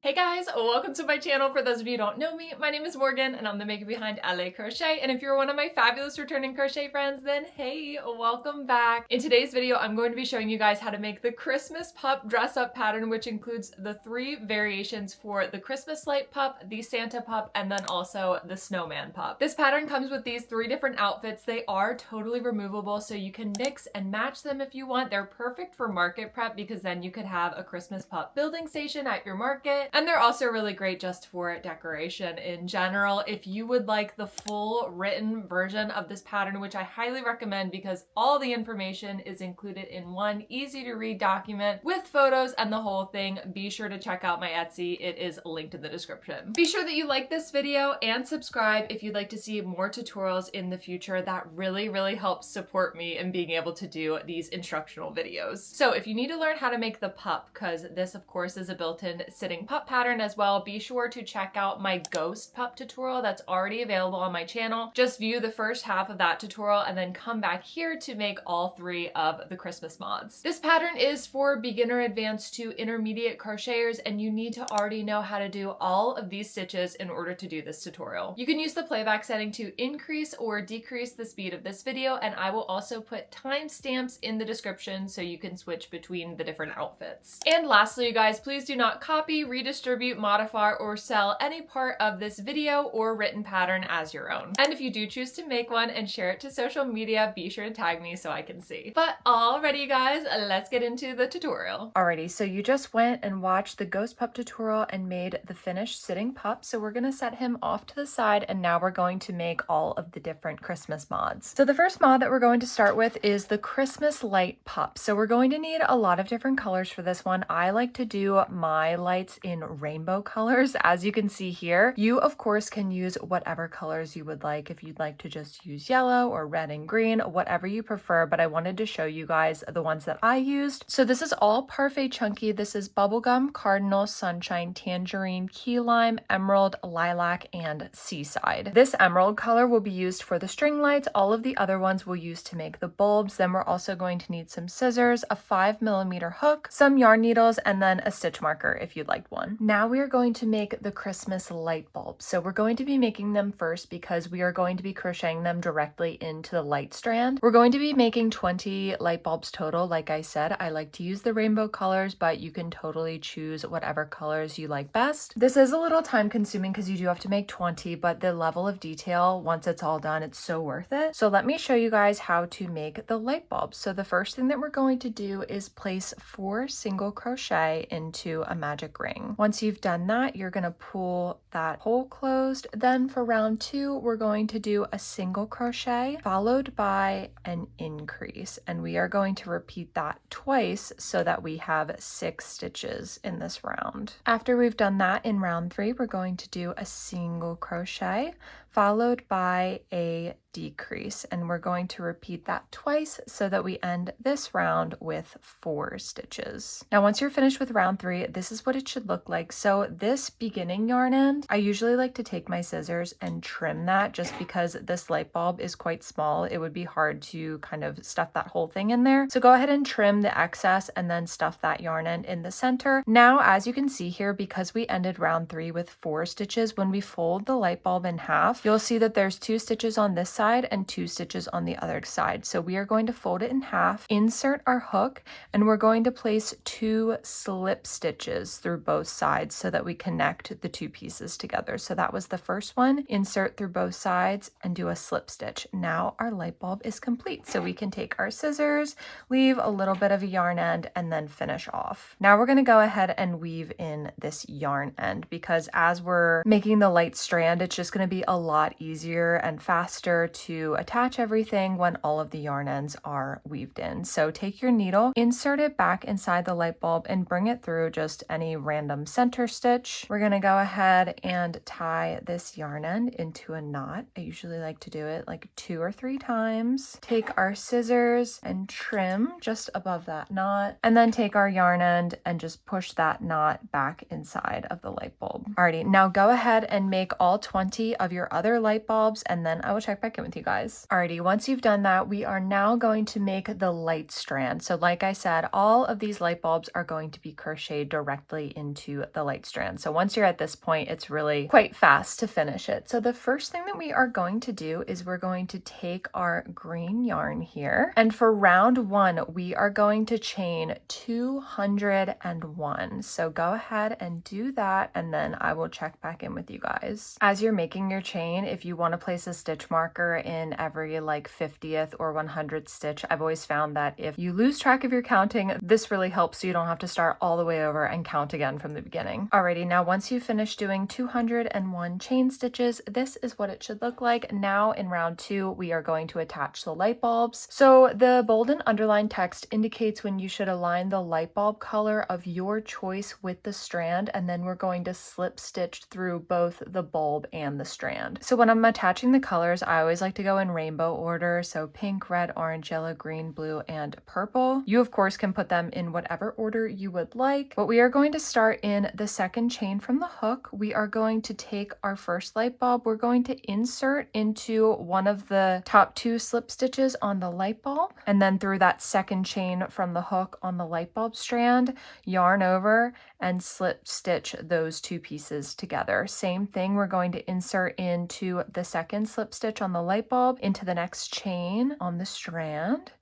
Hey guys, welcome to my channel. For those of you who don't know me, my name is Morgan and I'm the maker behind LA Crochet. And if you're one of my fabulous returning crochet friends, then hey, welcome back. In today's video, I'm going to be showing you guys how to make the Christmas pup dress up pattern, which includes the 3 variations for the Christmas light pup, the Santa pup, and then also the snowman pup. This pattern comes with these 3 different outfits. They are totally removable, so you can mix and match them if you want. They're perfect for market prep because then you could have a Christmas pup building station at your market. And they're also really great just for decoration in general. If you would like the full written version of this pattern, which I highly recommend because all the information is included in one easy to read document with photos and the whole thing, be sure to check out my Etsy. It is linked in the description. Be sure that you like this video and subscribe if you'd like to see more tutorials in the future. That really helps support me in being able to do these instructional videos. So if you need to learn how to make the pup, because this of course is a built-in sitting pup pattern as well, be sure to check out my ghost pup tutorial that's already available on my channel. Just view the first half of that tutorial and then come back here to make all 3 of the Christmas mods. This pattern is for beginner, advanced to intermediate crocheters, and you need to already know how to do all of these stitches in order to do this tutorial. You can use the playback setting to increase or decrease the speed of this video, and I will also put timestamps in the description so you can switch between the different outfits. And lastly, you guys, please do not copy, redistribute, modify, or sell any part of this video or written pattern as your own. And if you do choose to make one and share it to social media, be sure to tag me so I can see. But alrighty, you guys, let's get into the tutorial. Alrighty, so you just went and watched the ghost pup tutorial and made the finished sitting pup. So we're gonna set him off to the side, and now we're going to make all of the different Christmas mods. So the first mod that we're going to start with is the Christmas light pup. So we're going to need a lot of different colors for this one. I like to do my lights in rainbow colors, as you can see here. You of course can use whatever colors you would like. If you'd like to just use yellow or red and green, whatever you prefer, but I wanted to show you guys the ones that I used. So this is all Parfait Chunky. This is bubblegum, cardinal, sunshine, tangerine, key lime, emerald, lilac, and seaside. This emerald color will be used for the string lights. All of the other ones we'll use to make the bulbs. Then we're also going to need some scissors, a 5mm hook, some yarn needles, and then a stitch marker if you'd like one. Now we are going to make the Christmas light bulbs. So we're going to be making them first because we are going to be crocheting them directly into the light strand. We're going to be making 20 light bulbs total. Like I said, I like to use the rainbow colors, but you can totally choose whatever colors you like best. This is a little time consuming because you do have to make 20, but the level of detail, once it's all done, it's so worth it. So let me show you guys how to make the light bulbs. So the first thing that we're going to do is place 4 single crochet into a magic ring. Once you've done that, you're going to pull that hole closed. Then for round 2, we're going to do a single crochet followed by an increase, and we are going to repeat that twice so that we have 6 stitches in this round. After we've done that, in round 3, we're going to do a single crochet followed by a decrease, and we're going to repeat that twice so that we end this round with 4 stitches. Now once you're finished with round 3, this is what it should look like. So this beginning yarn end, I usually like to take my scissors and trim that just because this light bulb is quite small. It would be hard to kind of stuff that whole thing in there. So go ahead and trim the excess and then stuff that yarn end in the center. Now as you can see here, because we ended round 3 with 4 stitches, when we fold the light bulb in half, you'll see that there's 2 stitches on this side and 2 stitches on the other side. So we are going to fold it in half, insert our hook, and we're going to place 2 slip stitches through both sides so that we connect the 2 pieces together. So that was the first one. Insert through both sides and do a slip stitch. Now our light bulb is complete. So we can take our scissors, leave a little bit of a yarn end, and then finish off. Now we're going to go ahead and weave in this yarn end because as we're making the light strand, it's just going to be a lot easier and faster to attach everything when all of the yarn ends are weaved in. So take your needle, insert it back inside the light bulb, and bring it through just any random center stitch. We're going to go ahead and tie this yarn end into a knot. I usually like to do it like 2 or 3 times. Take our scissors and trim just above that knot, and then take our yarn end and just push that knot back inside of the light bulb. Alrighty, now go ahead and make all 20 of your other other light bulbs, and then I will check back in with you guys. Alrighty, once you've done that, we are now going to make the light strand. So like I said, all of these light bulbs are going to be crocheted directly into the light strand. So once you're at this point, it's really quite fast to finish it. So the first thing that we are going to do is we're going to take our green yarn here, and for round 1, we are going to chain 201. So go ahead and do that, and then I will check back in with you guys. As you're making your chain, if you want to place a stitch marker in every like 50th or 100th stitch, I've always found that if you lose track of your counting, this really helps so you don't have to start all the way over and count again from the beginning. Alrighty, now once you finish doing 201 chain stitches, this is what it should look like. Now in round 2, we are going to attach the light bulbs. So the bold and underlined text indicates when you should align the light bulb color of your choice with the strand, and then we're going to slip stitch through both the bulb and the strand. So when I'm attaching the colors, I always like to go in rainbow order, so pink, red, orange, yellow, green, blue, and purple. You of course can put them in whatever order you would like, but we are going to start in the second chain from the hook. We are going to take our first light bulb, we're going to insert into one of the top 2 slip stitches on the light bulb, and then through that second chain from the hook on the light bulb strand, yarn over and slip stitch those 2 pieces together. Same thing, we're going to insert into the second slip stitch on the light bulb into the next chain on the strand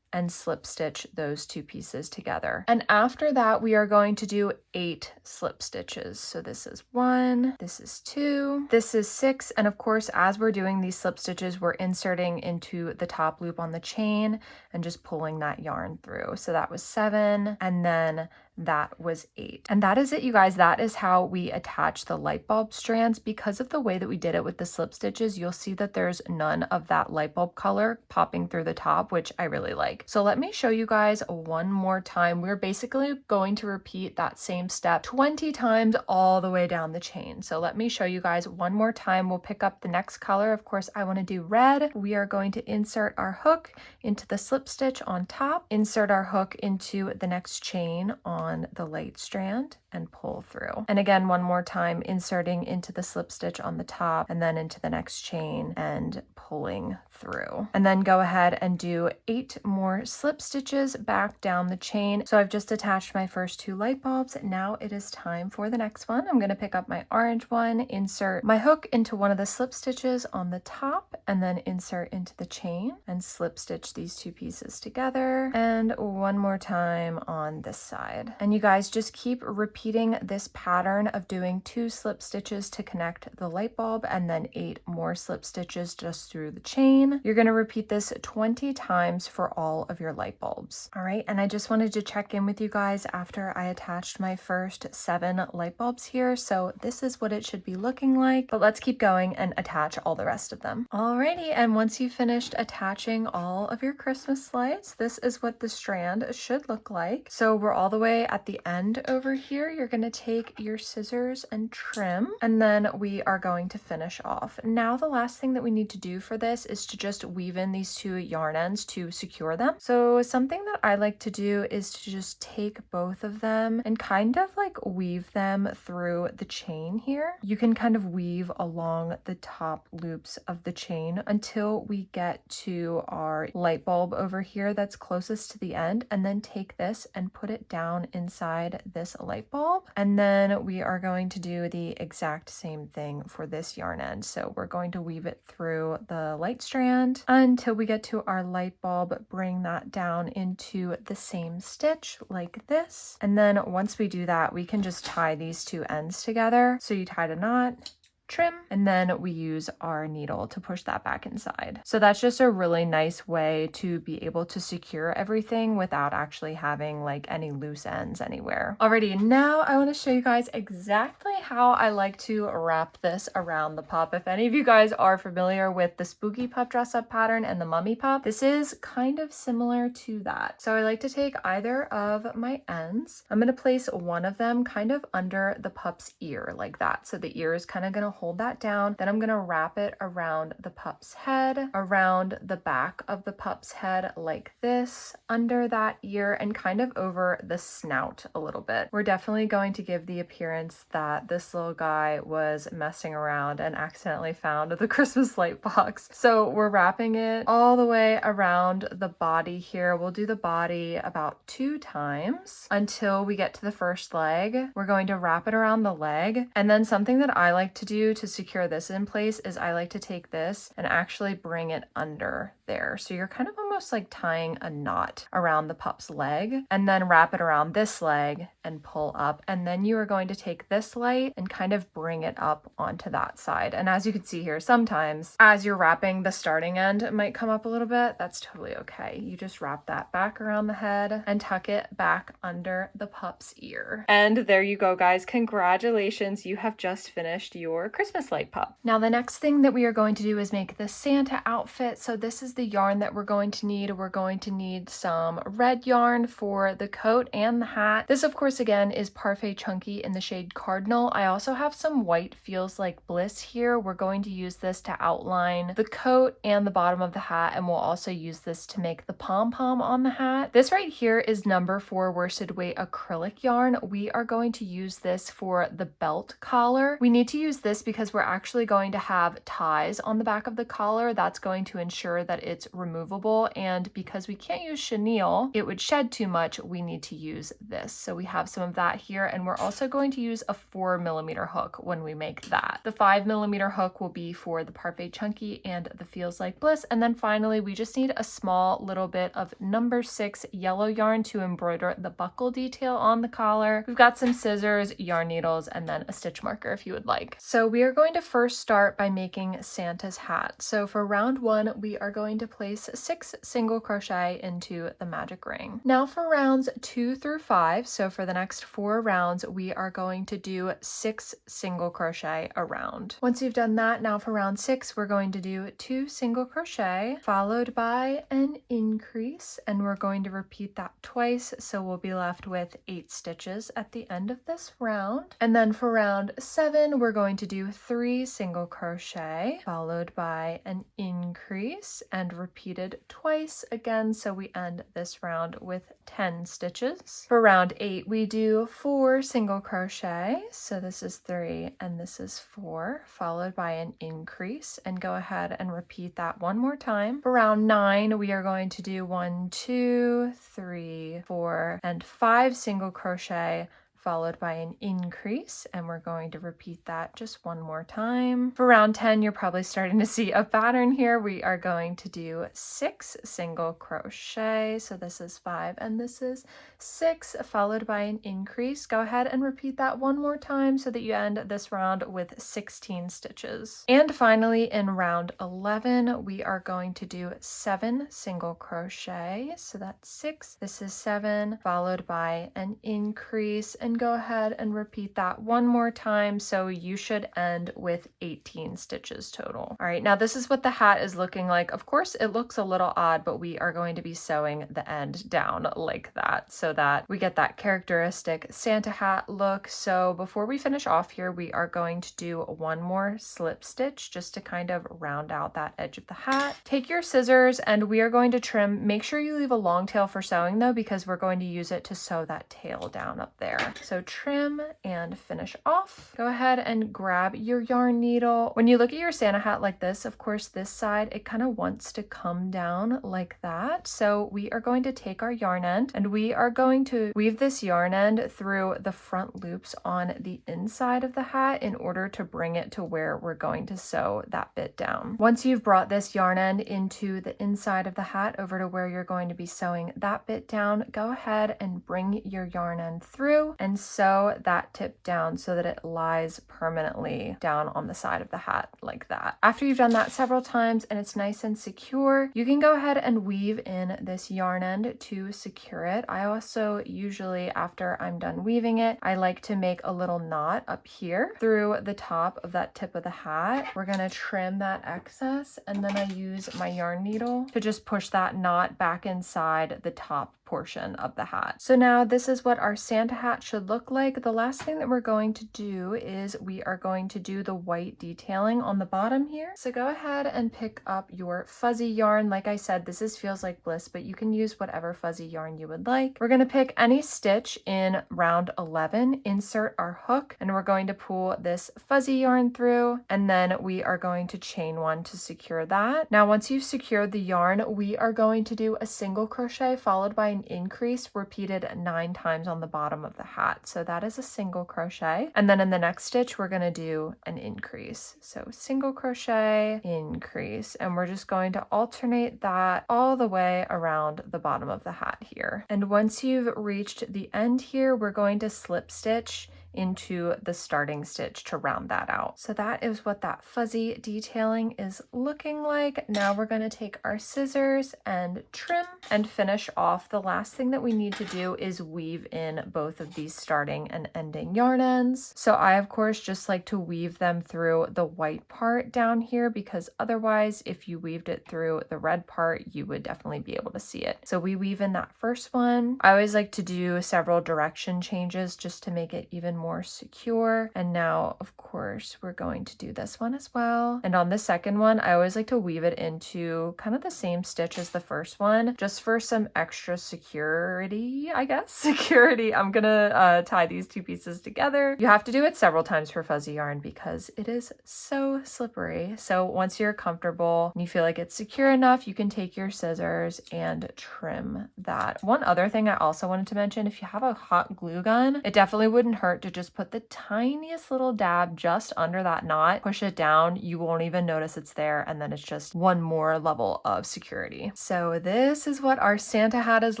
and slip stitch those 2 pieces together. And after that, we are going to do 8 slip stitches. So this is 1, this is 2, this is 6, and of course, as we're doing these slip stitches, we're inserting into the top loop on the chain and just pulling that yarn through. So that was 7, and then that was 8. And that is it, you guys. That is how we attach the light bulb strands. Because of the way that we did it with the slip stitches, you'll see that there's none of that light bulb color popping through the top, which I really like. So let me show you guys one more time. We're basically going to repeat that same step 20 times all the way down the chain. So let me show you guys one more time. We'll pick up the next color. Of course, I want to do red. We are going to insert our hook into the slip stitch on top, insert our hook into the next chain on the light strand, and pull through. And again, one more time, inserting into the slip stitch on the top and then into the next chain and pulling through. And then go ahead and do 8 more slip stitches back down the chain. So I've just attached my first 2 light bulbs. Now it is time for the next one. I'm going to pick up my orange one, insert my hook into one of the slip stitches on the top, and then insert into the chain and slip stitch these 2 pieces together. And one more time on this side. And you guys just keep repeating this pattern of doing 2 slip stitches to connect the light bulb and then 8 more slip stitches just through the chain. You're going to repeat this 20 times for all of your light bulbs. All right, and I just wanted to check in with you guys after I attached my first 7 light bulbs here. So this is what it should be looking like, but let's keep going and attach all the rest of them. Alrighty, and once you've finished attaching all of your Christmas lights, this is what the strand should look like. So we're all the way at the end over here. You're going to take your scissors and trim, and then we are going to finish off. Now the last thing that we need to do for this is to just weave in these 2 yarn ends to secure them. So something that I like to do is to just take both of them and kind of like weave them through the chain here. You can kind of weave along the top loops of the chain until we get to our light bulb over here that's closest to the end, and then take this and put it down inside this light bulb. And then we are going to do the exact same thing for this yarn end. So we're going to weave it through the light strand until we get to our light bulb, bring that down into the same stitch like this. And then once we do that, we can just tie these 2 ends together. So you tied a knot, trim, and then we use our needle to push that back inside. So that's just a really nice way to be able to secure everything without actually having like any loose ends anywhere. Alrighty, now I want to show you guys exactly how I like to wrap this around the pup. If any of you guys are familiar with the spooky pup dress up pattern and the mummy pup, this is kind of similar to that. So I like to take either of my ends. I'm going to place one of them kind of under the pup's ear like that. So the ear is kind of going to hold that down. Then I'm gonna wrap it around the pup's head, around the back of the pup's head like this, under that ear, and kind of over the snout a little bit. We're definitely going to give the appearance that this little guy was messing around and accidentally found the Christmas light box. So we're wrapping it all the way around the body here. We'll do the body about 2 times until we get to the first leg. We're going to wrap it around the leg. And then something that I like to do to secure this in place is I like to take this and actually bring it under there. So you're kind of almost like tying a knot around the pup's leg, and then wrap it around this leg and pull up. And then you are going to take this light and kind of bring it up onto that side. And as you can see here, sometimes as you're wrapping, the starting end, it might come up a little bit. That's totally okay. You just wrap that back around the head and tuck it back under the pup's ear. And there you go, guys. Congratulations. You have just finished your Christmas light pup. Now, the next thing that we are going to do is make the Santa outfit. So this is the yarn that we're going to need. We're going to need some red yarn for the coat and the hat. This, of course, again, is Parfait Chunky in the shade Cardinal. I also have some white Feels Like Bliss here. We're going to use this to outline the coat and the bottom of the hat, and we'll also use this to make the pom-pom on the hat. This right here is number 4 worsted weight acrylic yarn. We are going to use this for the belt collar. We need to use this because we're actually going to have ties on the back of the collar. That's going to ensure that it's removable, and because we can't use chenille, it would shed too much, we need to use this. So we have some of that here, and we're also going to use a 4mm hook when we make that. The 5mm hook will be for the Parfait Chunky and the Feels Like Bliss, and then finally we just need a small little bit of number 6 yellow yarn to embroider the buckle detail on the collar. We've got some scissors, yarn needles, and then a stitch marker if you would like. So we are going to first start by making Santa's hat. So for round 1, we are going to place 6 single crochet into the magic ring. Now for rounds 2 through 5, so for the next 4 rounds, we are going to do 6 single crochet around. Once you've done that, now for round 6, we're going to do 2 single crochet followed by an increase, and we're going to repeat that twice, so we'll be left with 8 stitches at the end of this round. And then for round 7, we're going to do 3 single crochet followed by an increase and repeated twice again, so we end this round with 10 stitches. For round 8, we do 4 single crochet, so this is 3 and this is 4, followed by an increase, and go ahead and repeat that one more time. For round 9, we are going to do 1, 2, 3, 4, and 5 single crochet followed by an increase, and we're going to repeat that just one more time. For round 10, you're probably starting to see a pattern here. We are going to do 6 single crochet, so this is 5 and this is 6, followed by an increase. Go ahead and repeat that one more time so that you end this round with 16 stitches. And finally, in round 11, we are going to do 7 single crochet, so that's 6, this is 7, followed by an increase, and go ahead and repeat that one more time, so you should end with 18 stitches total. All right, now this is what the hat is looking like. Of course, it looks a little odd, but we are going to be sewing the end down like that so that we get that characteristic Santa hat look. So before we finish off here, we are going to do one more slip stitch just to kind of round out that edge of the hat. Take your scissors and we are going to trim. Make sure you leave a long tail for sewing though, because we're going to use it to sew that tail down up there. So trim and finish off. Go ahead and grab your yarn needle. When you look at your Santa hat like this, of course, this side, it kind of wants to come down like that. So we are going to take our yarn end and we are going to weave this yarn end through the front loops on the inside of the hat in order to bring it to where we're going to sew that bit down. Once you've brought this yarn end into the inside of the hat over to where you're going to be sewing that bit down, go ahead and bring your yarn end through and sew that tip down so that it lies permanently down on the side of the hat like that. After you've done that several times and it's nice and secure, you can go ahead and weave in this yarn end to secure it. I also usually, after I'm done weaving it, I like to make a little knot up here through the top of that tip of the hat. We're gonna trim that excess and then I use my yarn needle to just push that knot back inside the top portion of the hat. So now this is what our Santa hat should should look like. The last thing that we're going to do is we are going to do the white detailing on the bottom here. So go ahead and pick up your fuzzy yarn. Like I said, this is Feels Like Bliss, but you can use whatever fuzzy yarn you would like. We're going to pick any stitch in round 11, insert our hook, and we're going to pull this fuzzy yarn through, and then we are going to chain one to secure that. Now, once you've secured the yarn, we are going to do a single crochet followed by an increase repeated 9 times on the bottom of the hat. So that is a single crochet. And then in the next stitch, we're going to do an increase. So single crochet, increase, and we're just going to alternate that all the way around the bottom of the hat here. And once you've reached the end here, we're going to slip stitch into the starting stitch to round that out. So that is what that fuzzy detailing is looking like. Now we're going to take our scissors and trim and finish off. The last thing that we need to do is weave in both of these starting and ending yarn ends. So I, of course, just like to weave them through the white part down here, because otherwise, if you weaved it through the red part, you would definitely be able to see it. So we weave in that first one. I always like to do several direction changes just to make it even more secure. And now, of course, we're going to do this one as well. And on the second one, I always like to weave it into kind of the same stitch as the first one, just for some extra security, I guess. Security. I'm gonna tie these two pieces together. You have to do it several times for fuzzy yarn because it is so slippery. So once you're comfortable and you feel like it's secure enough, you can take your scissors and trim that. One other thing I also wanted to mention, if you have a hot glue gun, it definitely wouldn't hurt to just put the tiniest little dab just under that knot, push it down, you won't even notice it's there, and then it's just one more level of security. So this is what our Santa hat is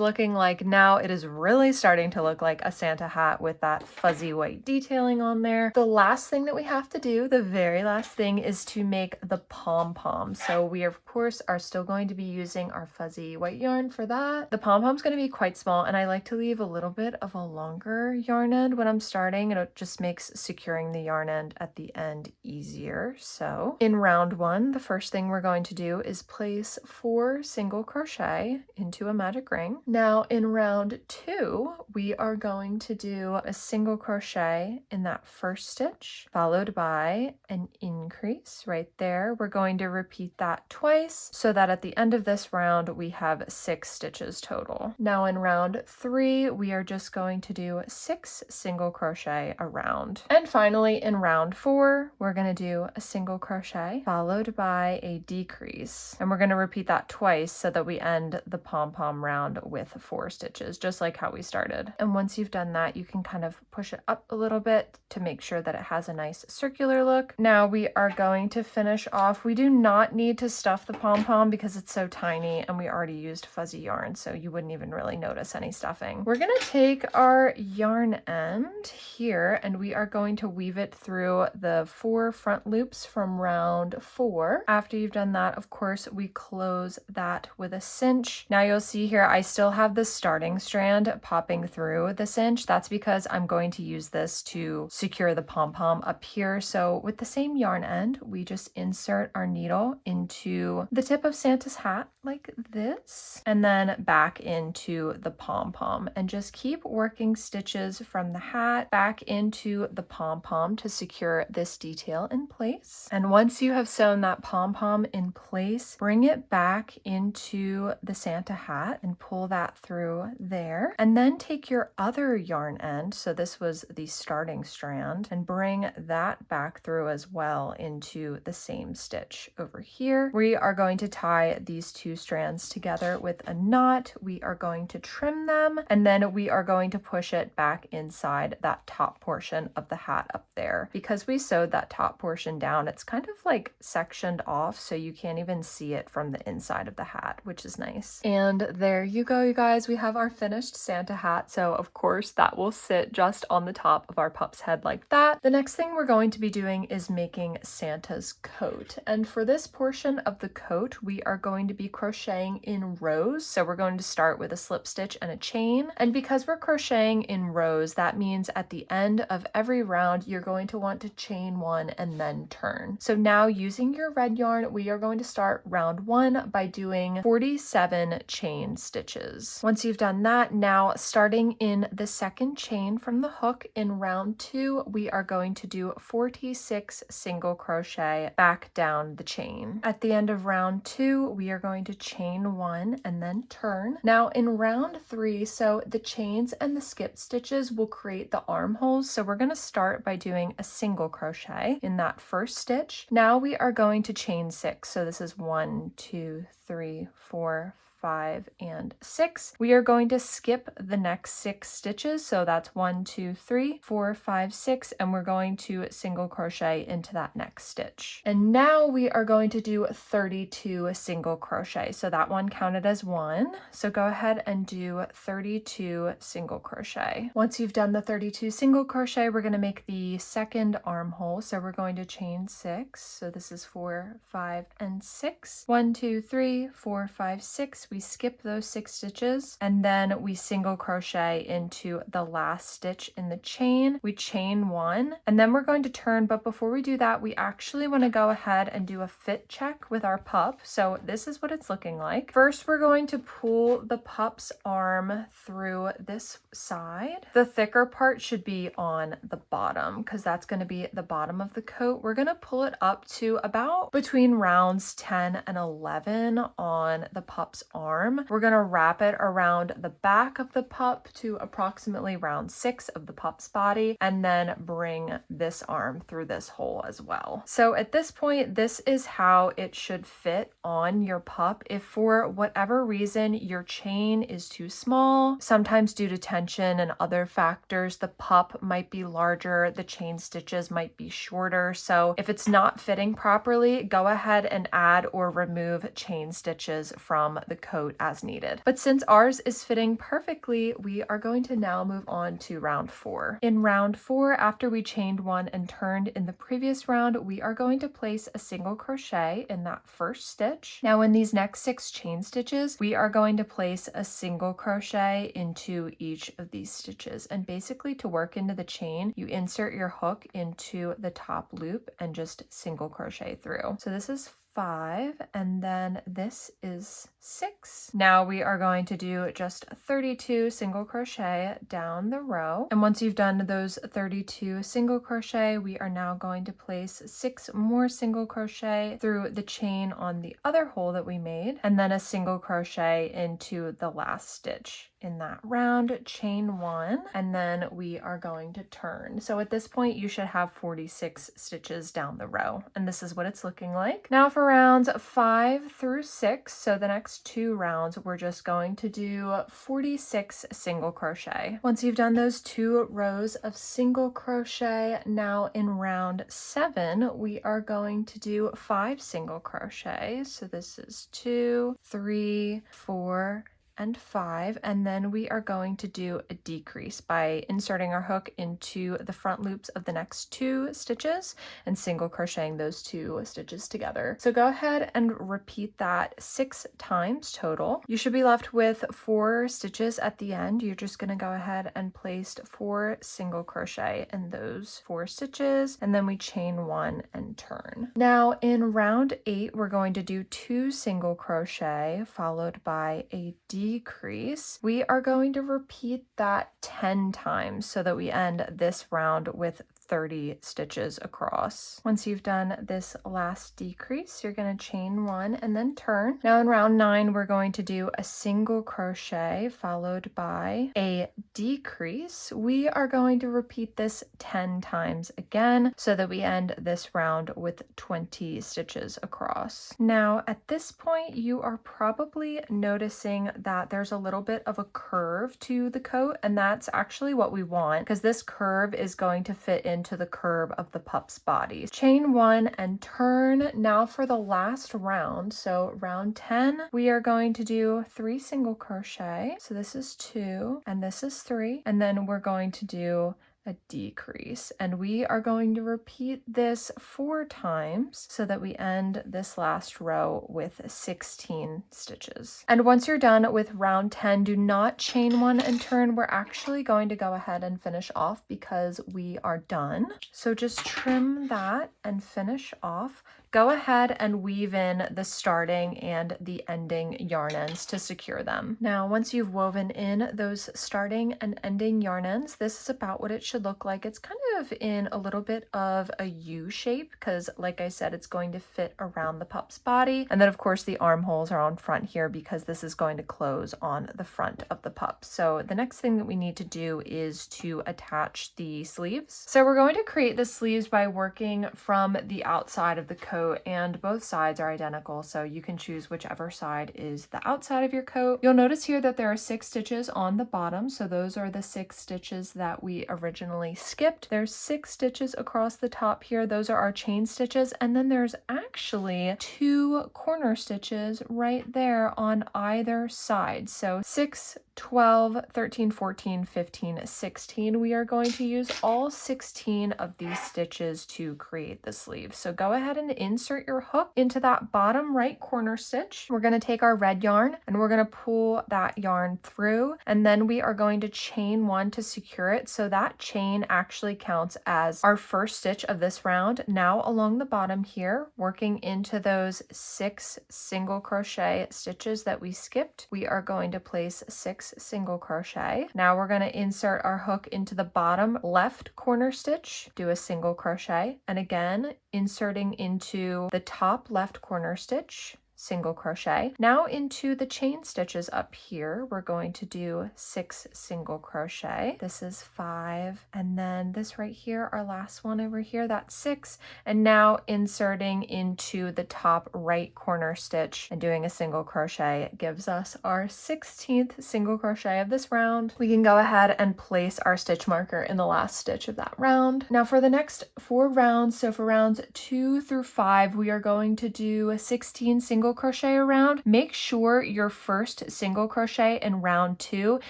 looking like now. It is really starting to look like a Santa hat with that fuzzy white detailing on there. The last thing that we have to do, the very last thing, is to make the pom-pom. So we of course are still going to be using our fuzzy white yarn for that. The pom-pom's going to be quite small, and I like to leave a little bit of a longer yarn end when I'm starting, and it just makes securing the yarn end at the end easier. So in round 1, the first thing we're going to do is place 4 single crochet into a magic ring. Now in round 2, we are going to do a single crochet in that first stitch, followed by an increase right there. We're going to repeat that twice so that at the end of this round, we have 6 stitches total. Now in round 3, we are just going to do 6 single crochet around. And finally, in round 4, we're going to do a single crochet followed by a decrease. And we're going to repeat that twice so that we end the pom-pom round with 4 stitches, just like how we started. And once you've done that, you can kind of push it up a little bit to make sure that it has a nice circular look. Now we are going to finish off. We do not need to stuff the pom-pom because it's so tiny and we already used fuzzy yarn, so you wouldn't even really notice any stuffing. We're going to take our yarn end here and we are going to weave it through the 4 front loops from round 4. After you've done that, of course, we close that with a cinch. Now you'll see here I still have the starting strand popping through the cinch. That's because I'm going to use this to secure the pom-pom up here. So with the same yarn end, we just insert our needle into the tip of Santa's hat like this, and then back into the pom-pom, and just keep working stitches from the hat back into the pom-pom to secure this detail in place. And once you have sewn that pom-pom in place, bring it back into the Santa hat and pull that through there, and then take your other yarn end, so this was the starting strand, and bring that back through as well into the same stitch over here. We are going to tie these 2 strands together with a knot. We are going to trim them, and then we are going to push it back inside that top portion of the hat up there. Because we sewed that top portion down, it's kind of like sectioned off, so you can't even see it from the inside of the hat, which is nice. And there you go, you guys. We have our finished Santa hat. So of course that will sit just on the top of our pup's head like that. The next thing we're going to be doing is making Santa's coat. And for this portion of the coat, we are going to be crocheting in rows. So we're going to start with a slip stitch and a chain. And because we're crocheting in rows, that means at the end of every round, you're going to want to chain one and then turn. So now using your red yarn, we are going to start round 1 by doing 47 chain stitches. Once you've done that, now starting in the second chain from the hook in round 2, we are going to do 46 single crochet back down the chain. At the end of round 2, we are going to chain 1 and then turn. Now in round 3, so the chains and the skip stitches will create the armholes. So we're going to start by doing a single crochet in that first stitch. Now we are going to chain 6. So this is 1, 2, 3, 4, 5, and 6. We are going to skip the next 6 stitches. So that's 1, 2, 3, 4, 5, 6, and we're going to single crochet into that next stitch. And now we are going to do 32 single crochet. So that one counted as 1. So go ahead and do 32 single crochet. Once you've done the 32 single crochet, we're going to make the second armhole. So we're going to chain 6. So this is 4, 5, and 6. 1, 2, 3, 4, 5, 6. We skip those 6 stitches and then we single crochet into the last stitch in the chain. We chain 1 and then we're going to turn, but before we do that, we actually want to go ahead and do a fit check with our pup. So this is what it's looking like. First, we're going to pull the pup's arm through this side. The thicker part should be on the bottom because that's going to be the bottom of the coat. We're going to pull it up to about between rounds 10 and 11 on the pup's arm. We're going to wrap it around the back of the pup to approximately round 6 of the pup's body and then bring this arm through this hole as well. So at this point, this is how it should fit on your pup. If for whatever reason your chain is too small, sometimes due to tension and other factors, the pup might be larger, the chain stitches might be shorter. So if it's not fitting properly, go ahead and add or remove chain stitches from the coat as needed. But since ours is fitting perfectly, we are going to now move on to round 4. In round 4, after we chained 1 and turned in the previous round, we are going to place a single crochet in that first stitch. Now in these next 6 chain stitches, we are going to place a single crochet into each of these stitches. And basically to work into the chain, you insert your hook into the top loop and just single crochet through. So this is 5 and then this is 6. Now we are going to do just 32 single crochet down the row, and once you've done those 32 single crochet, we are now going to place 6 more single crochet through the chain on the other hole that we made, and then a single crochet into the last stitch in that round, chain 1, and then we are going to turn. So at this point you should have 46 stitches down the row, and this is what it's looking like. Now for rounds 5 through 6, so the next 2 rounds, we're just going to do 46 single crochet. Once you've done those 2 rows of single crochet, now in round 7 we are going to do 5 single crochets. So this is 2, 3, 4, and 5, and then we are going to do a decrease by inserting our hook into the front loops of the next 2 stitches and single crocheting those 2 stitches together. So go ahead and repeat that 6 times total. You should be left with 4 stitches at the end. You're just going to go ahead and place 4 single crochet in those 4 stitches, and then we chain 1 and turn. Now in round 8, we're going to do 2 single crochet followed by a decrease. We are going to repeat that 10 times so that we end this round with 30 stitches across. Once you've done this last decrease, you're going to chain 1 and then turn. Now in round 9, we're going to do a single crochet followed by a decrease. We are going to repeat this 10 times again so that we end this round with 20 stitches across. Now at this point, you are probably noticing that there's a little bit of a curve to the coat, and that's actually what we want because this curve is going to fit into the curve of the pup's body. Chain 1 and turn. Now for the last round, so round 10, we are going to do 3 single crochet. So this is 2 and this is 3, and then we're going to do a decrease, and we are going to repeat this 4 times so that we end this last row with 16 stitches. And once you're done with round 10, do not chain 1 and turn. We're actually going to go ahead and finish off because we are done. So just trim that and finish off. Go ahead and weave in the starting and the ending yarn ends to secure them. Now, once you've woven in those starting and ending yarn ends, this is about what it should look like. It's kind of in a little bit of a U shape because, like I said, it's going to fit around the pup's body. And then, of course, the armholes are on front here because this is going to close on the front of the pup. So the next thing that we need to do is to attach the sleeves. So we're going to create the sleeves by working from the outside of the coat, and both sides are identical, so you can choose whichever side is the outside of your coat. You'll notice here that there are 6 stitches on the bottom, so those are the 6 stitches that we originally skipped. There's 6 stitches across the top here. Those are our chain stitches, and then there's actually 2 corner stitches right there on either side. So 6, 12, 13, 14, 15, 16. We are going to use all 16 of these stitches to create the sleeve. So go ahead and insert your hook into that bottom right corner stitch. We're going to take our red yarn and we're going to pull that yarn through, and then we are going to chain 1 to secure it. So that chain actually counts as our first stitch of this round. Now along the bottom here, working into those 6 single crochet stitches that we skipped, we are going to place 6 single crochet. Now we're going to insert our hook into the bottom left corner stitch, do a single crochet, and again inserting into the top left corner stitch, single crochet. Now into the chain stitches up here, we're going to do 6 single crochet. This is 5, and then this right here, our last one over here, that's 6, and now inserting into the top right corner stitch and doing a single crochet gives us our 16th single crochet of this round. We can go ahead and place our stitch marker in the last stitch of that round. Now for the next 4 rounds, so for rounds 2 through 5, we are going to do 16 single crochet around. Make sure your first single crochet in round 2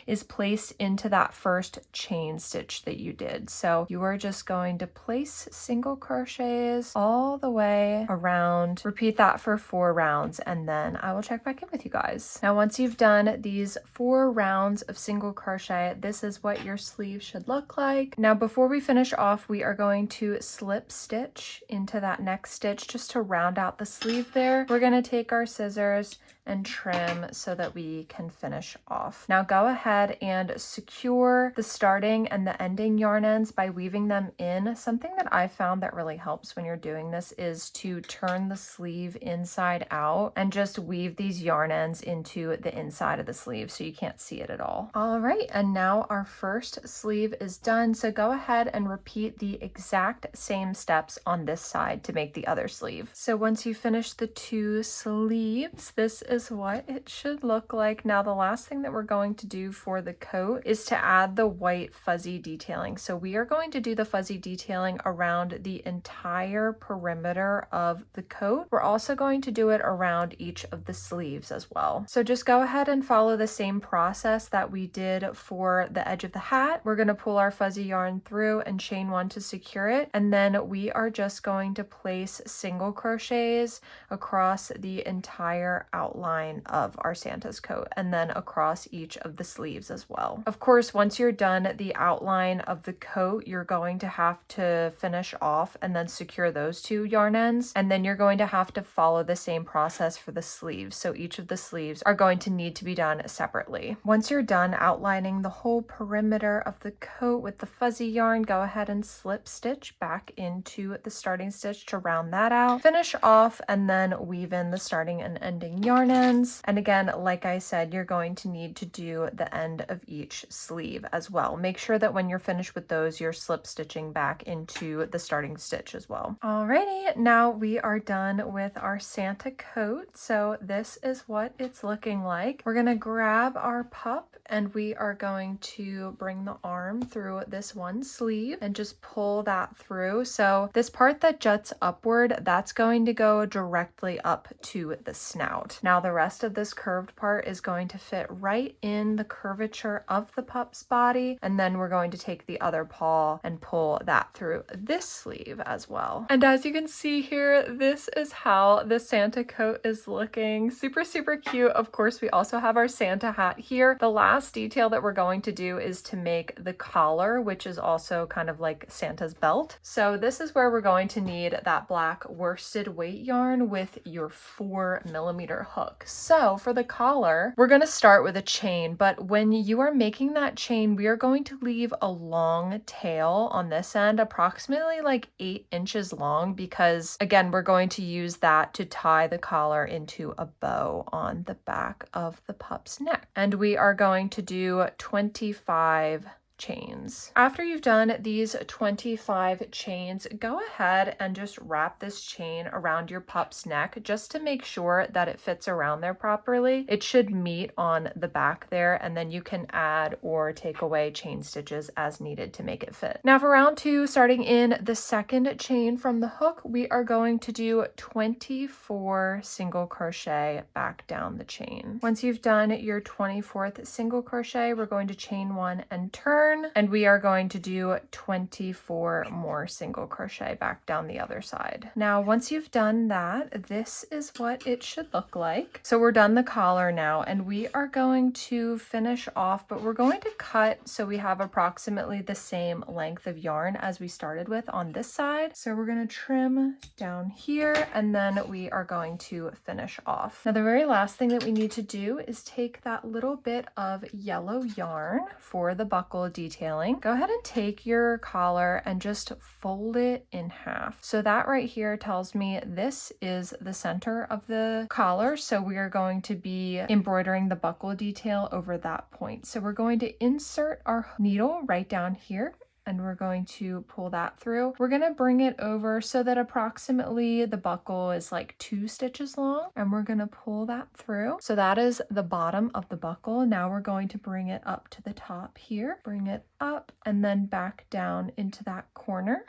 is placed into that first chain stitch that you did. So you are just going to place single crochets all the way around. Repeat that for 4 rounds, and then I will check back in with you guys. Now once you've done these 4 rounds of single crochet, this is what your sleeve should look like. Now before we finish off, we are going to slip stitch into that next stitch just to round out the sleeve there. We're going to take our scissors and trim so that we can finish off. Now go ahead and secure the starting and the ending yarn ends by weaving them in. Something that I found that really helps when you're doing this is to turn the sleeve inside out and just weave these yarn ends into the inside of the sleeve so you can't see it at all. All right, and now our first sleeve is done. So go ahead and repeat the exact same steps on this side to make the other sleeve. So once you finish the 2 sleeves, this is what it should look like. Now the last thing that we're going to do for the coat is to add the white fuzzy detailing. So we are going to do the fuzzy detailing around the entire perimeter of the coat. We're also going to do it around each of the sleeves as well. So just go ahead and follow the same process that we did for the edge of the hat. We're going to pull our fuzzy yarn through and chain 1 to secure it, and then we are just going to place single crochets across the entire outline of our Santa's coat and then across each of the sleeves as well. Of course, once you're done the outline of the coat, you're going to have to finish off and then secure those 2 yarn ends, and then you're going to have to follow the same process for the sleeves. So each of the sleeves are going to need to be done separately. Once you're done outlining the whole perimeter of the coat with the fuzzy yarn, go ahead and slip stitch back into the starting stitch to round that out. Finish off and then weave in the starting and ending yarn ends. And again, like I said, you're going to need to do the end of each sleeve as well. Make sure that when you're finished with those, you're slip stitching back into the starting stitch as well. Alrighty, now we are done with our Santa coat. So this is what it's looking like. We're gonna grab our pup and we are going to bring the arm through this one sleeve and just pull that through. So this part that juts upward, that's going to go directly up to the snout. Now the rest of this curved part is going to fit right in the curvature of the pup's body, and then we're going to take the other paw and pull that through this sleeve as well. And as you can see here, this is how the Santa coat is looking. Super, super cute. Of course, we also have our Santa hat here. The last detail that we're going to do is to make the collar, which is also kind of like Santa's belt. So this is where we're going to need that black worsted weight yarn with your 4mm hook. So for the collar, we're going to start with a chain, but when you are making that chain, we are going to leave a long tail on this end, approximately like 8 inches long, because again, we're going to use that to tie the collar into a bow on the back of the pup's neck. And we are going to do 25 chains. After you've done these 25 chains, go ahead and just wrap this chain around your pup's neck just to make sure that it fits around there properly. It should meet on the back there, and then you can add or take away chain stitches as needed to make it fit. Now for round 2, starting in the second chain from the hook, we are going to do 24 single crochet back down the chain. Once you've done your 24th single crochet, we're going to chain 1 and turn, and we are going to do 24 more single crochet back down the other side. Now once you've done that, this is what it should look like. So we're done the collar now, and we are going to finish off, but we're going to cut so we have approximately the same length of yarn as we started with on this side. So we're going to trim down here, and then we are going to finish off. Now the very last thing that we need to do is take that little bit of yellow yarn for the buckle detailing. Go ahead and take your collar and just fold it in half. So that right here tells me this is the center of the collar. So we are going to be embroidering the buckle detail over that point. So we're going to insert our needle right down here, and we're going to pull that through. We're gonna bring it over so that approximately the buckle is like 2 stitches long, and we're gonna pull that through. So that is the bottom of the buckle. Now we're going to bring it up to the top here, bring it up, and then back down into that corner.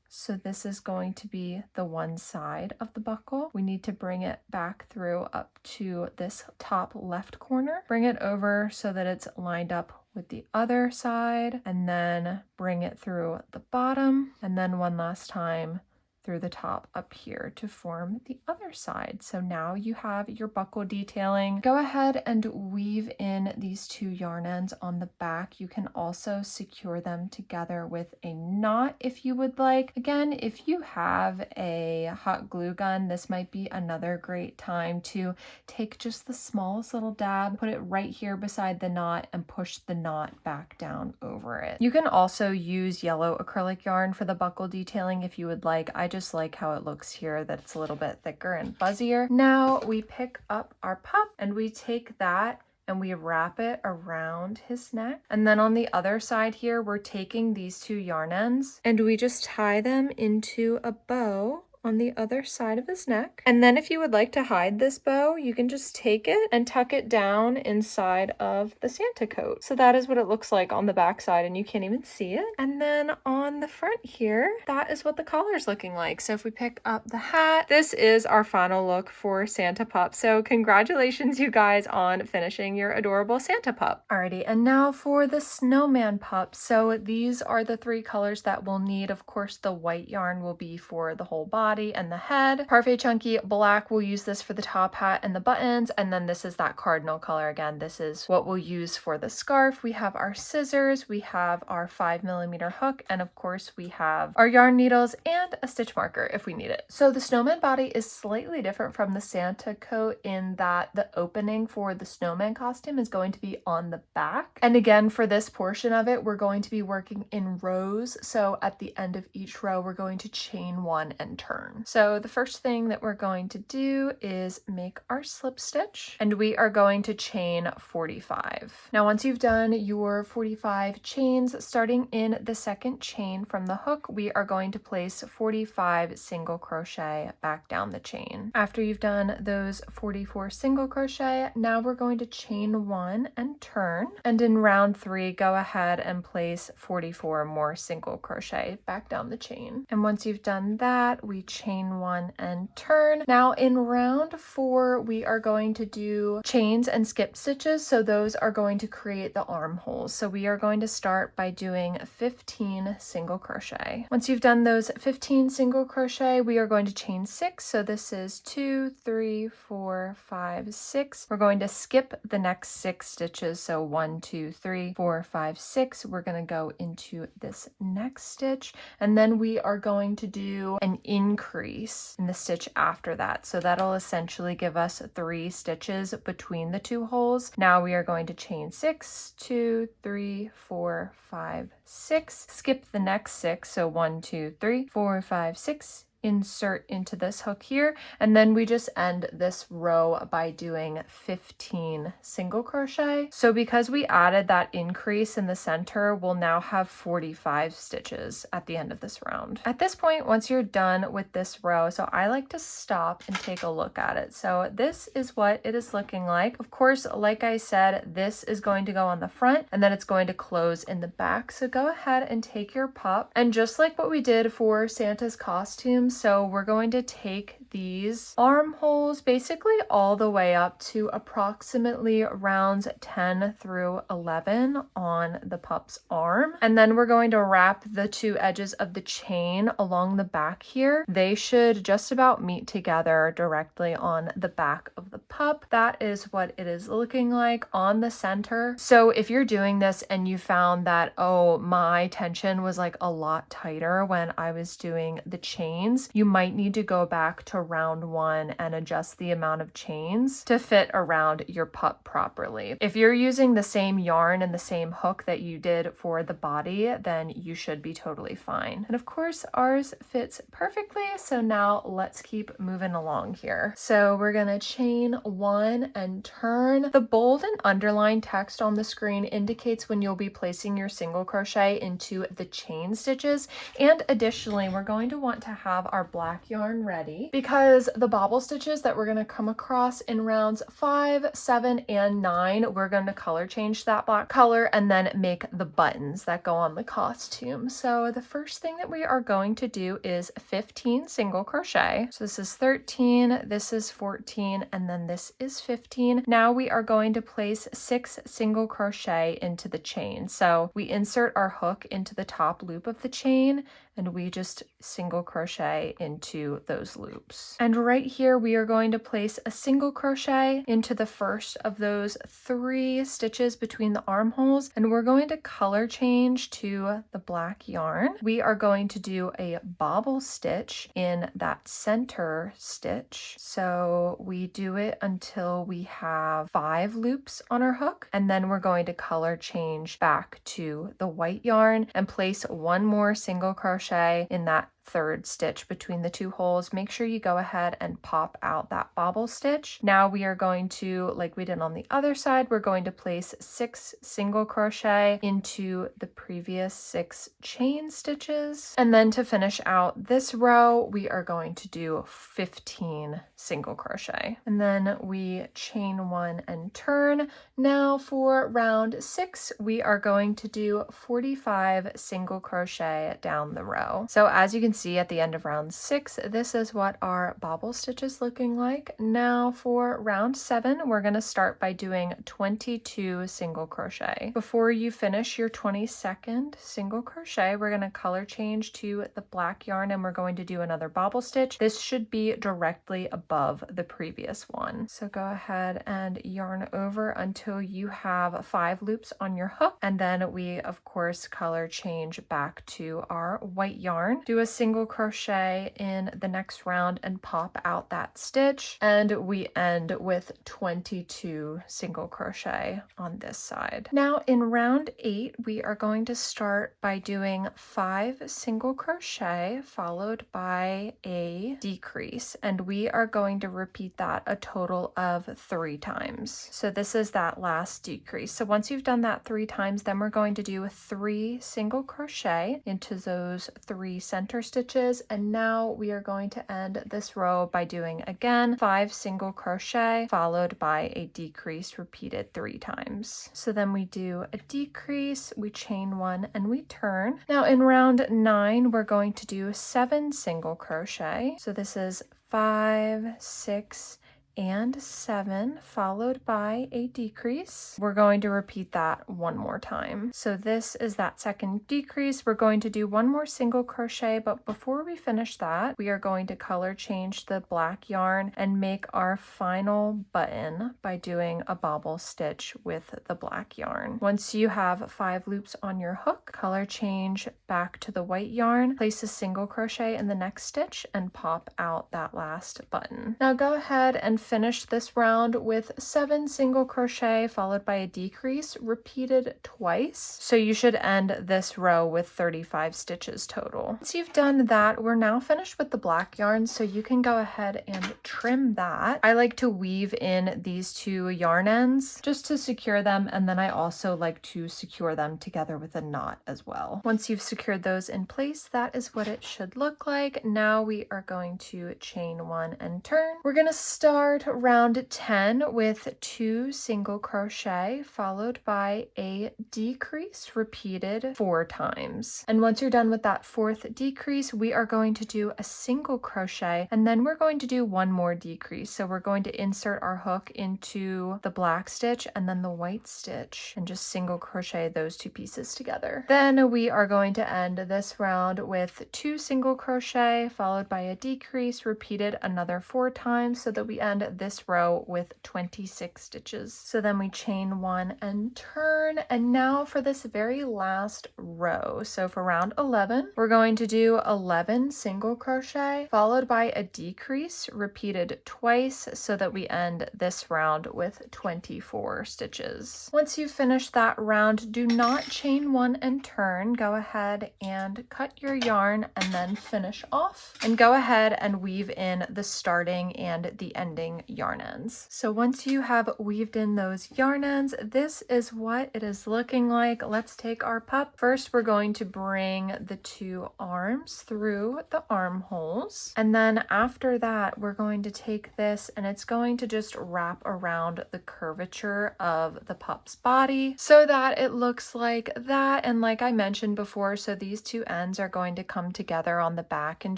So this is going to be the one side of the buckle. We need to bring it back through up to this top left corner. Bring it over so that it's lined up with the other side, and then bring it through the bottom, and then one last time through the top up here to form the other side. So now you have your buckle detailing. Go ahead and weave in these 2 yarn ends on the back. You can also secure them together with a knot if you would like. Again, if you have a hot glue gun, this might be another great time to take just the smallest little dab, put it right here beside the knot, and push the knot back down over it. You can also use yellow acrylic yarn for the buckle detailing if you would like. I just like how it looks here, that it's a little bit thicker and fuzzier. Now we pick up our pup and we take that and we wrap it around his neck. And then on the other side here, we're taking these 2 yarn ends and we just tie them into a bow on the other side of his neck. And then if you would like to hide this bow, you can just take it and tuck it down inside of the Santa coat. So that is what it looks like on the back side, and you can't even see it. And then on the front here, that is what the collar is looking like. So if we pick up the hat, this is our final look for Santa Pup. So congratulations, you guys, on finishing your adorable Santa Pup. Alrighty, and now for the Snowman Pup. So these are the 3 colors that we'll need. Of course, the white yarn will be for the whole body and the head. Parfait Chunky Black, we'll use this for the top hat and the buttons, and then this is that cardinal color again. This is what we'll use for the scarf. We have our scissors, we have our 5mm hook, and of course we have our yarn needles and a stitch marker if we need it. So the snowman body is slightly different from the Santa coat in that the opening for the snowman costume is going to be on the back. And again, for this portion of it, we're going to be working in rows. So at the end of each row, we're going to chain 1 and turn. turn. So the first thing that we're going to do is make our slip stitch, and we are going to chain 45. Now once you've done your 45 chains, starting in the second chain from the hook, we are going to place 45 single crochet back down the chain. After you've done those 44 single crochet, now we're going to chain 1 and turn, and in round 3 go ahead and place 44 more single crochet back down the chain. And once you've done that, we chain 1 and turn. Now in round 4 we are going to do chains and skip stitches, so those are going to create the armholes. So we are going to start by doing 15 single crochet. Once you've done those 15 single crochet, we are going to chain 6. So this is 2, 3, 4, 5, 6. We're going to skip the next 6 stitches. So 1, 2, 3, 4, 5, 6. We're going to go into this next stitch, and then we are going to do an increase in the stitch after that. So that'll essentially give us 3 stitches between the 2 holes. Now we are going to chain 6, 2, 3, 4, 5, 6. Skip the next 6. So 1, 2, 3, 4, 5, 6. Insert into this hook here, and then we just end this row by doing 15 single crochet. So because we added that increase in the center, we'll now have 45 stitches at the end of this round. At this point, once you're done with this row, so I like to stop and take a look at it. So this is what it is looking like. Of course, like I said, this is going to go on the front, and then it's going to close in the back. So go ahead and take your pup, and just like what we did for Santa's costumes, so we're going to take these armholes basically all the way up to approximately rounds 10 through 11 on the pup's arm. And then we're going to wrap the 2 edges of the chain along the back here. They should just about meet together directly on the back of the pup. That is what it is looking like on the center. So if you're doing this and you found that, oh, my tension was like a lot tighter when I was doing the chains, you might need to go back to round 1 and adjust the amount of chains to fit around your pup properly. If you're using the same yarn and the same hook that you did for the body, then you should be totally fine. And of course, ours fits perfectly. So now let's keep moving along here. So we're gonna chain 1 and turn. The bold and underlined text on the screen indicates when you'll be placing your single crochet into the chain stitches. And additionally, we're going to want to have our black yarn ready because the bobble stitches that we're going to come across in rounds 5, 7, and 9, we're going to color change that black color and then make the buttons that go on the costume. So the first thing that we are going to do is 15 single crochet. So this is 13, this is 14, and then this is 15. Now we are going to place 6 single crochet into the chain. So we insert our hook into the top loop of the chain, and we just single crochet into those loops. And right here, we are going to place a single crochet into the first of those 3 stitches between the armholes, and we're going to color change to the black yarn. We are going to do a bobble stitch in that center stitch. So we do it until we have 5 loops on our hook, and then we're going to color change back to the white yarn and place 1 more single crochet in that third stitch between the 2 holes. Make sure you go ahead and pop out that bobble stitch. Now we are going to, like we did on the other side, we're going to place 6 single crochet into the previous 6 chain stitches. And then to finish out this row, we are going to do 15 single crochet. And then we chain 1 and turn. Now for round 6, we are going to do 45 single crochet down the row. So as you can see at the end of round 6, this is what our bobble stitch is looking like. Now for round 7, we're going to start by doing 22 single crochet. Before you finish your 22nd single crochet, we're going to color change to the black yarn and we're going to do another bobble stitch. This should be directly above the previous one. So go ahead and yarn over until you have 5 loops on your hook, and then we of course color change back to our white yarn. Do a single crochet in the next round and pop out that stitch, and we end with 22 single crochet on this side. Now in round 8 we are going to start by doing 5 single crochet followed by a decrease, and we are going to repeat that a total of 3 times. So this is that last decrease. So once you've done that 3 times, then we're going to do 3 single crochet into those 3 center stitches, and now we are going to end this row by doing again 5 single crochet followed by a decrease repeated 3 times. So then we do a decrease, we chain 1, and we turn. Now in round 9 we're going to do 7 single crochet. So this is 5, 6, and 7 followed by a decrease. We're going to repeat that one more time. So this is that second decrease. We're going to do 1 more single crochet, but before we finish that, we are going to color change the black yarn and make our final button by doing a bobble stitch with the black yarn. Once you have 5 loops on your hook, color change back to the white yarn, place a single crochet in the next stitch and pop out that last button. Now go ahead and finish this round with 7 single crochet followed by a decrease repeated twice. So you should end this row with 35 stitches total. Once you've done that, we're now finished with the black yarn, so you can go ahead and trim that. I like to weave in these 2 yarn ends just to secure them, and then I also like to secure them together with a knot as well. Once you've secured those in place, that is what it should look like. Now we are going to chain 1 and turn. We're going to start round 10 with 2 single crochet followed by a decrease repeated 4 times. And once you're done with that 4th decrease, we are going to do a single crochet, and then we're going to do 1 more decrease. So we're going to insert our hook into the black stitch and then the white stitch and just single crochet those 2 pieces together. Then we are going to end this round with 2 single crochet followed by a decrease repeated another 4 times, so that we end this row with 26 stitches. So then we chain 1 and turn, and now for this very last row, so for round 11 we're going to do 11 single crochet followed by a decrease repeated twice, so that we end this round with 24 stitches. Once you finish that round, do not chain 1 and turn. Go ahead and cut your yarn and then finish off, and go ahead and weave in the starting and the ending yarn ends. So once you have weaved in those yarn ends, this is what it is looking like. Let's take our pup. First, we're going to bring the 2 arms through the armholes, and then after that we're going to take this and it's going to just wrap around the curvature of the pup's body so that it looks like that. And like I mentioned before, so these 2 ends are going to come together on the back and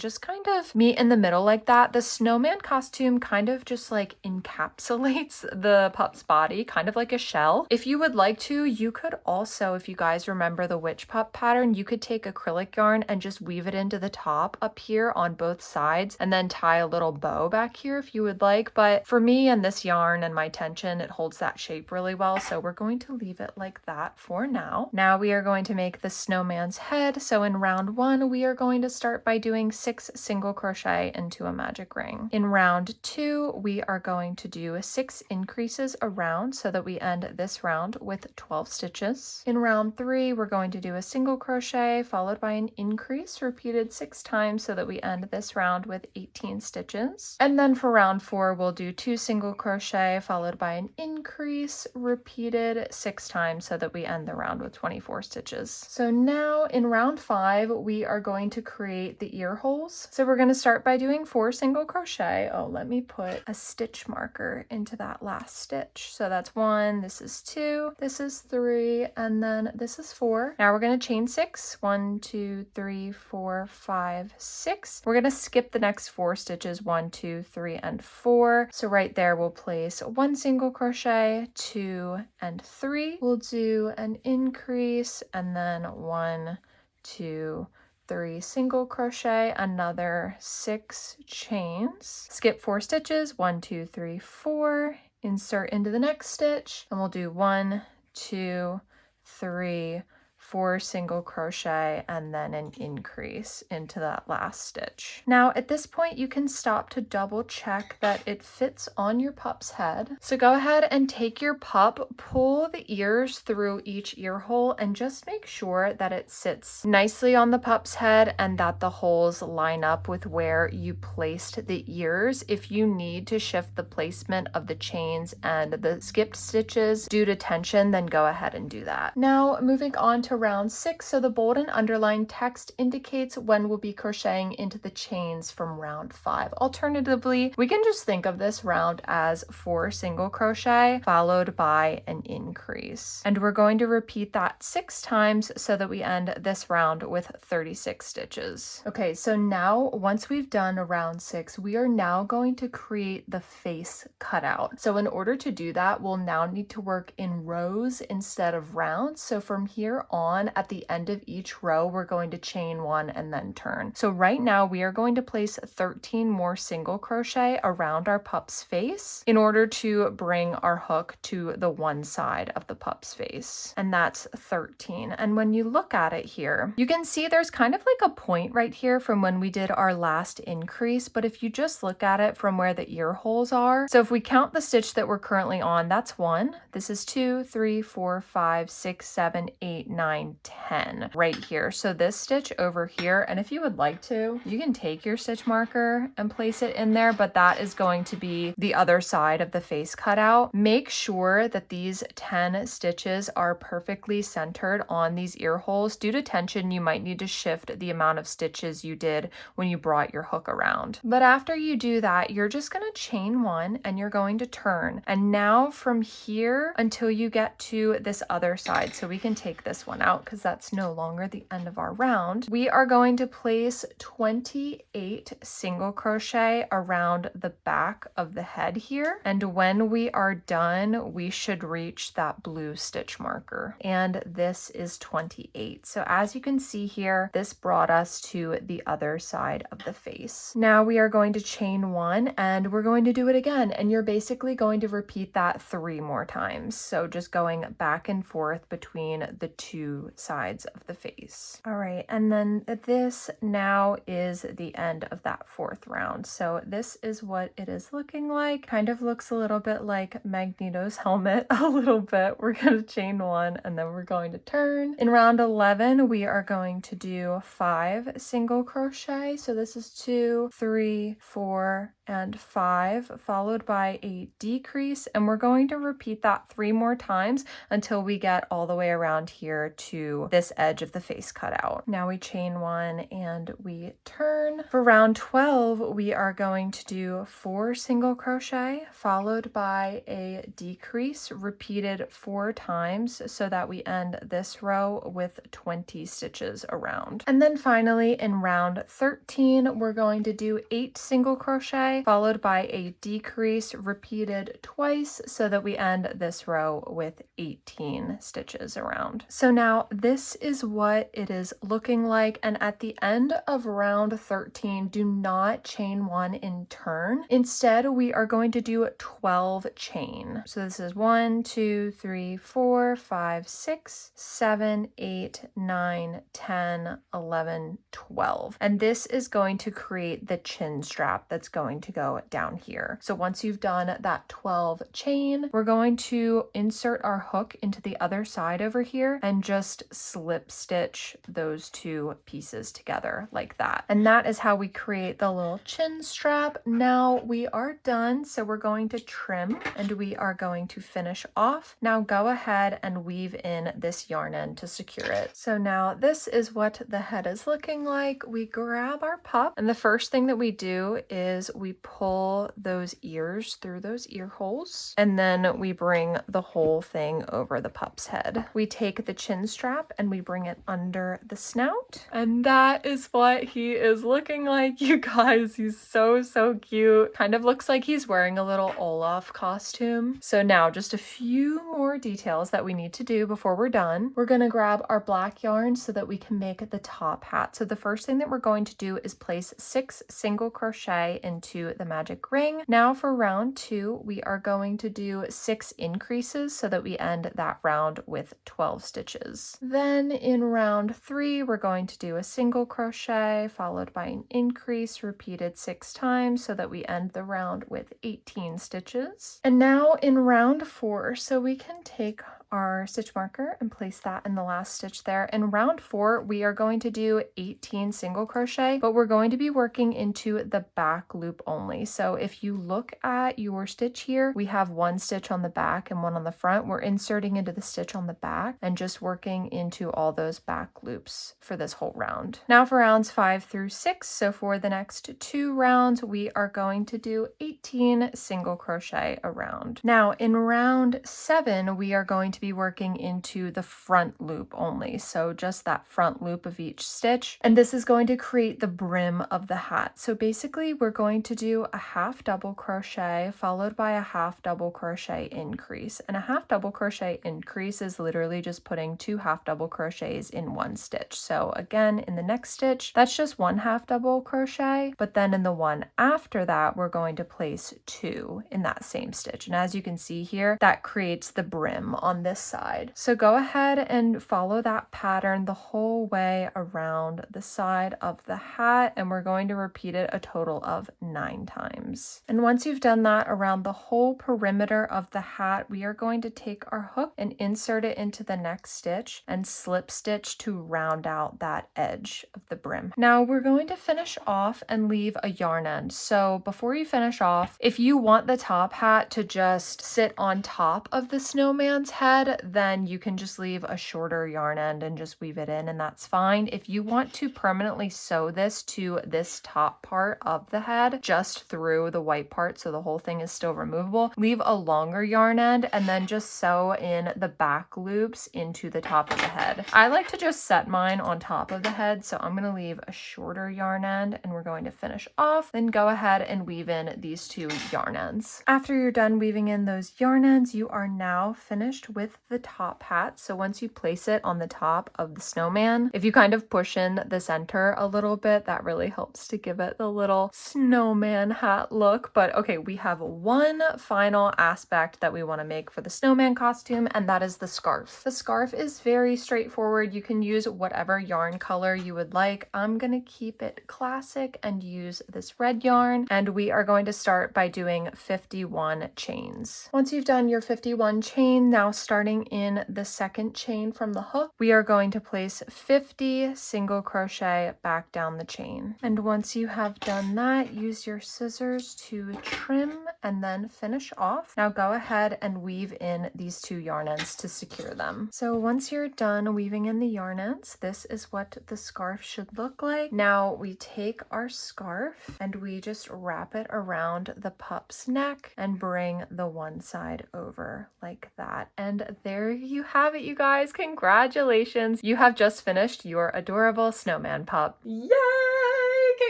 just kind of meet in the middle like that. The snowman costume kind of just like encapsulates the pup's body, kind of like a shell. If you would like to, you could also, if you guys remember the witch pup pattern, you could take acrylic yarn and just weave it into the top up here on both sides and then tie a little bow back here if you would like. But for me and this yarn and my tension, it holds that shape really well, so we're going to leave it like that for now. Now we are going to make the snowman's head. So in round 1 we are going to start by doing 6 single crochet into a magic ring. In round 2 we are going to do 6 increases around, so that we end this round with 12 stitches. In round 3 we're going to do a single crochet followed by an increase repeated 6 times, so that we end this round with 18 stitches. And then for round 4 we'll do 2 single crochet followed by an increase repeated 6 times, so that we end the round with 24 stitches. So now in round 5 we are going to create the ear holes. So we're going to start by doing 4 single crochet. Oh, let me put a stitch marker into that last stitch. So that's 1, this is 2, this is 3, and then this is 4. Now we're going to chain 6. 1, 2, 3, 4, 5, 6. We're going to skip the next 4 stitches, 1, 2, 3, and 4. So right there we'll place 1 single crochet, 2, and 3. We'll do an increase, and then 1, 2, 3 single crochet, another 6 chains, skip 4 stitches, 1, 2, 3, 4, insert into the next stitch, and we'll do 1, 2, 3, 4 single crochet, and then an increase into that last stitch. Now at this point you can stop to double check that it fits on your pup's head. So go ahead and take your pup, pull the ears through each ear hole, and just make sure that it sits nicely on the pup's head and that the holes line up with where you placed the ears. If you need to shift the placement of the chains and the skipped stitches due to tension, then go ahead and do that. Now moving on to round 6, so the bold and underlined text indicates when we'll be crocheting into the chains from round 5. Alternatively, we can just think of this round as 4 single crochet followed by an increase. And we're going to repeat that 6 times so that we end this round with 36 stitches. Okay, so now once we've done round 6, we are now going to create the face cutout. So in order to do that, we'll now need to work in rows instead of rounds. So from here on, at the end of each row, we're going to chain 1 and then turn. So right now we are going to place 13 more single crochet around our pup's face in order to bring our hook to the one side of the pup's face. And that's 13. And when you look at it here, you can see there's kind of like a point right here from when we did our last increase. But if you just look at it from where the ear holes are, so if we count the stitch that we're currently on, that's 1. This is 2, 3, 4, 5, 6, 7, 8, 9, 10 right here. So this stitch over here, and if you would like to, you can take your stitch marker and place it in there, but that is going to be the other side of the face cutout. Make sure that these 10 stitches are perfectly centered on these ear holes. Due to tension, you might need to shift the amount of stitches you did when you brought your hook around. But after you do that, you're just going to chain 1 and you're going to turn. And now from here until you get to this other side, so we can take this one out because that's no longer the end of our round, we are going to place 28 single crochet around the back of the head here. And when we are done, we should reach that blue stitch marker. And this is 28. So as you can see here, this brought us to the other side of the face. Now we are going to chain 1 and we're going to do it again. And you're basically going to repeat that 3 more times. So just going back and forth between the 2 sides of the face. All right, and then this now is the end of that 4th round. So this is what it is looking like. Kind of looks a little bit like Magneto's helmet, a little bit. We're going to chain 1 and then we're going to turn. In round 11, we are going to do 5 single crochet. So this is 2, 3, 4, and 5, followed by a decrease, and we're going to repeat that 3 more times until we get all the way around here to this edge of the face cutout. Now we chain 1 and we turn. For round 12, we are going to do 4 single crochet followed by a decrease repeated 4 times so that we end this row with 20 stitches around. And then finally in round 13, we're going to do 8 single crochet followed by a decrease repeated twice so that we end this row with 18 stitches around. So now this is what it is looking like, and at the end of round 13, do not chain 1 in turn. Instead, we are going to do 12 chain. So this is 1, 2, 3, 4, 5, 6, 7, 8, 9, 10, 11, 12. And this is going to create the chin strap that's going to go down here. So once you've done that 12 chain, we're going to insert our hook into the other side over here and just slip stitch those 2 pieces together like that. And that is how we create the little chin strap. Now we are done. So we're going to trim and we are going to finish off. Now go ahead and weave in this yarn end to secure it. So now this is what the head is looking like. We grab our pup and the first thing that we do is we pull those ears through those ear holes, and then we bring the whole thing over the pup's head. We take the chin strap and we bring it under the snout, and that is what he is looking like, you guys. He's so cute. Kind of looks like he's wearing a little Olaf costume. So now just a few more details that we need to do before we're done. We're gonna grab our black yarn so that we can make the top hat. So the first thing that we're going to do is place 6 single crochet into into the magic ring. Now for round 2, we are going to do 6 increases so that we end that round with 12 stitches. Then in round 3, we're going to do a single crochet followed by an increase repeated 6 times so that we end the round with 18 stitches. And now in round 4, so we can take our stitch marker and place that in the last stitch there. In round 4, we are going to do 18 single crochet, but we're going to be working into the back loop only. So if you look at your stitch here, we have 1 stitch on the back and 1 on the front. We're inserting into the stitch on the back and just working into all those back loops for this whole round. Now for rounds 5 through 6, so for the next 2 rounds, we are going to do 18 single crochet a round. Now in round 7, we are going to be working into the front loop only, so just that front loop of each stitch, and this is going to create the brim of the hat. So basically we're going to do a half double crochet followed by a half double crochet increase, and a half double crochet increase is literally just putting 2 half double crochets in 1 stitch. So again, in the next stitch, that's just 1 half double crochet, but then in the one after that, we're going to place 2 in that same stitch, and as you can see here, that creates the brim on this side. So go ahead and follow that pattern the whole way around the side of the hat, and we're going to repeat it a total of 9 times. And once you've done that around the whole perimeter of the hat, we are going to take our hook and insert it into the next stitch and slip stitch to round out that edge of the brim. Now we're going to finish off and leave a yarn end. So before you finish off, if you want the top hat to just sit on top of the snowman's head, then you can just leave a shorter yarn end and just weave it in, and that's fine. If you want to permanently sew this to this top part of the head, just through the white part so the whole thing is still removable, leave a longer yarn end and then just sew in the back loops into the top of the head. I like to just set mine on top of the head, so I'm going to leave a shorter yarn end and we're going to finish off, then go ahead and weave in these 2 yarn ends. After you're done weaving in those yarn ends, you are now finished with the top hat. So once you place it on the top of the snowman, if you kind of push in the center a little bit, that really helps to give it the little snowman hat look. But okay, we have one final aspect that we want to make for the snowman costume, and that is the scarf. The scarf is very straightforward. You can use whatever yarn color you would like. I'm gonna keep it classic and use this red yarn, and we are going to start by doing 51 chains. Once you've done your 51 chain, now starting in the second chain from the hook, we are going to place 50 single crochet back down the chain. And once you have done that, use your scissors to trim and then finish off. Now go ahead and weave in these 2 yarn ends to secure them. So once you're done weaving in the yarn ends, this is what the scarf should look like. Now we take our scarf and we just wrap it around the pup's neck and bring the one side over like that. And there you have it, you guys. Congratulations. You have just finished your adorable snowman pup. Yay!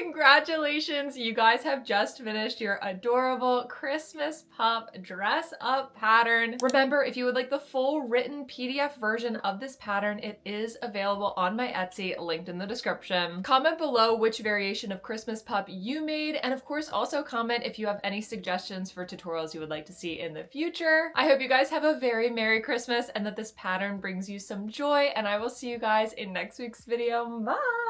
Congratulations. You guys have just finished your adorable Christmas pup dress up pattern. Remember, if you would like the full written PDF version of this pattern, it is available on my Etsy, linked in the description. Comment below which variation of Christmas pup you made, and of course also comment if you have any suggestions for tutorials you would like to see in the future. I hope you guys have a very Merry Christmas and that this pattern brings you some joy, and I will see you guys in next week's video. Bye!